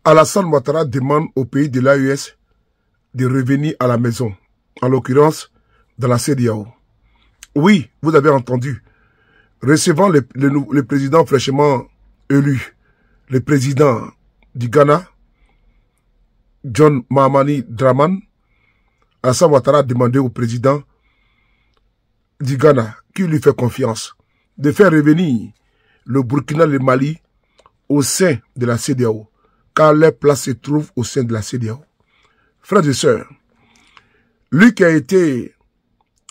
Alassane Ouattara demande au pays de l'AES de revenir à la maison, en l'occurrence dans la CEDEAO. Oui, vous avez entendu. Recevant le président fraîchement élu, le président du Ghana, John Mahamani Dramani, Alassane Ouattara a demandé au président du Ghana, qui lui fait confiance, de faire revenir le Burkina et le Mali au sein de la CEDEAO, car leur place se trouve au sein de la CEDEAO. Frères et sœurs, lui qui a été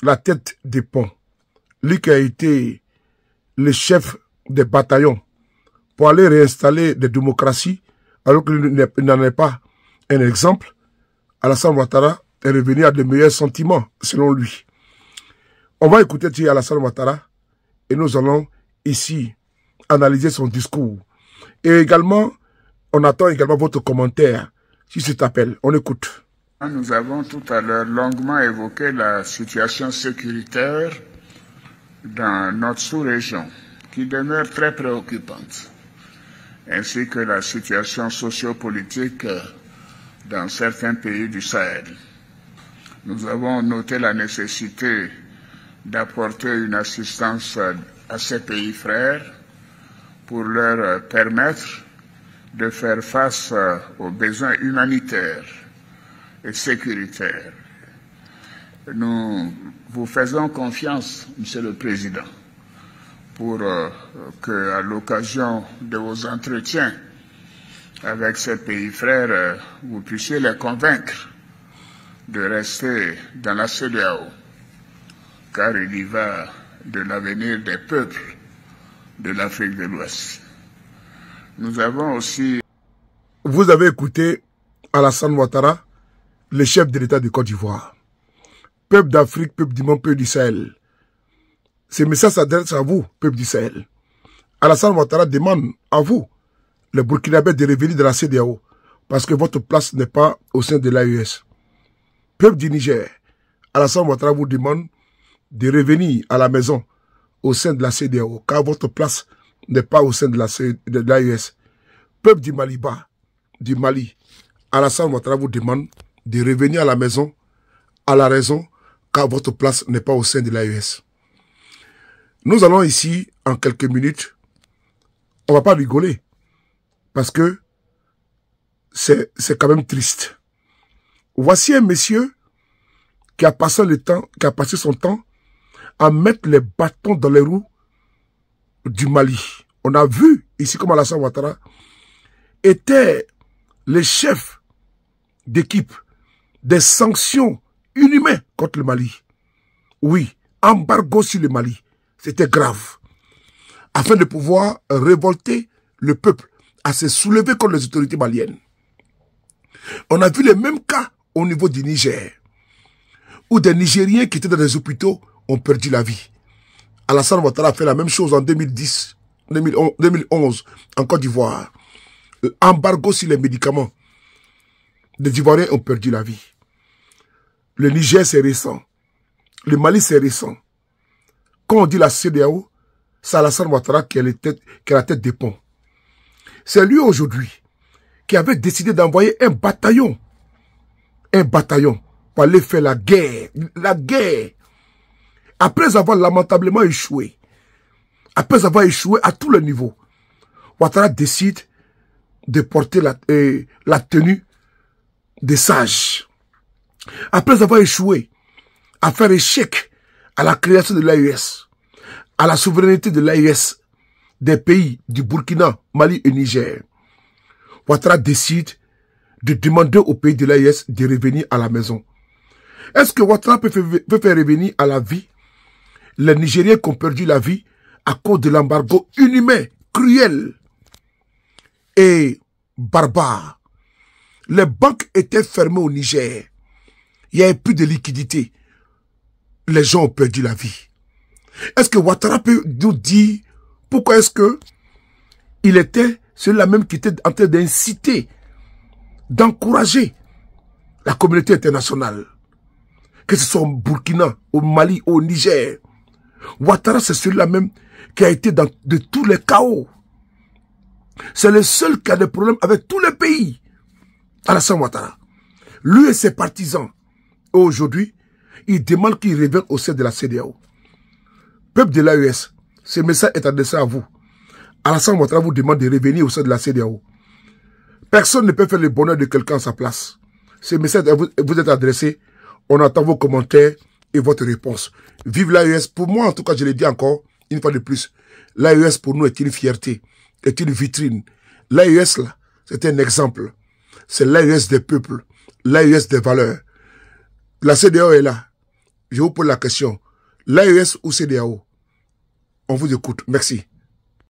la tête des ponts, lui qui a été le chef des bataillons pour aller réinstaller des démocraties, alors qu'il n'en est pas un exemple, Alassane Ouattara est revenu à de meilleurs sentiments, selon lui. On va écouter Alassane Ouattara et nous allons ici analyser son discours. Et également, on attend également votre commentaire sur cet appel. On écoute. Nous avons tout à l'heure longuement évoqué la situation sécuritaire dans notre sous-région, qui demeure très préoccupante, ainsi que la situation sociopolitique dans certains pays du Sahel. Nous avons noté la nécessité d'apporter une assistance à ces pays frères pour leur permettre de faire face aux besoins humanitaires et sécuritaires. Nous vous faisons confiance, Monsieur le Président, pour que, à l'occasion de vos entretiens avec ces pays frères, vous puissiez les convaincre de rester dans la CEDEAO, car il y va de l'avenir des peuples de l'Afrique de l'Ouest. Nous avons aussi... Vous avez écouté Alassane Ouattara, le chef de l'État de Côte d'Ivoire. Peuple d'Afrique, peuple du monde, peuple du Sahel. Ce message s'adresse à vous, peuple du Sahel. Alassane Ouattara demande à vous, les Burkinabés, de revenir de la CEDEAO, parce que votre place n'est pas au sein de l'AES. Peuple du Niger, Alassane Ouattara vous demande de revenir à la maison au sein de la CEDEAO, car votre place n'est pas au sein de l'AES. Peuple du Maliba, du Mali, Alassane Ouattara vous demande de revenir à la maison, à la raison, car votre place n'est pas au sein de l'AES. Nous allons ici, en quelques minutes, on ne va pas rigoler, parce que c'est quand même triste. Voici un monsieur qui a passé son temps à mettre les bâtons dans les roues du Mali. On a vu ici comme Alassane Ouattara était le chef d'équipe des sanctions inhumaines contre le Mali. Oui, embargo sur le Mali. C'était grave. Afin de pouvoir révolter le peuple à se soulever contre les autorités maliennes. On a vu les mêmes cas au niveau du Niger, où des Nigériens qui étaient dans les hôpitaux ont perdu la vie. Alassane Ouattara a fait la même chose en 2011 en Côte d'Ivoire. Embargo sur les médicaments. Des Ivoiriens ont perdu la vie. Le Niger, c'est récent. Le Mali, c'est récent. Quand on dit la CEDEAO, c'est Alassane Ouattara qui a la tête des ponts. C'est lui aujourd'hui qui avait décidé d'envoyer un bataillon pour aller faire la guerre. La guerre. Après avoir lamentablement échoué, après avoir échoué à tous les niveaux, Ouattara décide de porter la tenue des sages. Après avoir échoué à faire échec à la création de l'AES, à la souveraineté de l'AES des pays du Burkina, Mali et Niger, Ouattara décide de demander aux pays de l'AES de revenir à la maison. Est-ce que Ouattara peut faire revenir à la vie les Nigériens qui ont perdu la vie à cause de l'embargo inhumain, cruel et barbare? Les banques étaient fermées au Niger. Il n'y avait plus de liquidité. Les gens ont perdu la vie. Est-ce que Ouattara peut nous dire pourquoi est-ce que il était celui-là même qui était en train d'inciter, d'encourager la communauté internationale, que ce soit au Burkina, au Mali, au Niger? Ouattara, c'est celui-là même qui a été dans de tous les chaos. C'est le seul qui a des problèmes avec tous les pays. Alassane Ouattara. Lui et ses partisans. Aujourd'hui, il demande qu'il revienne au sein de la CEDEAO. Peuple de l'AES, ce message est adressé à vous. Alassane Ouattara vous demande de revenir au sein de la CEDEAO. Personne ne peut faire le bonheur de quelqu'un à sa place. Ce message vous est adressé. On attend vos commentaires et votre réponse. Vive l'AES. Pour moi, en tout cas, je l'ai dit encore, une fois de plus. L'AES, pour nous, est une fierté, est une vitrine. L'AES, là, c'est un exemple. C'est l'AES des peuples, l'AES des valeurs. La CEDEAO est là. Je vous pose la question. L'AES ou CEDEAO? On vous écoute. Merci.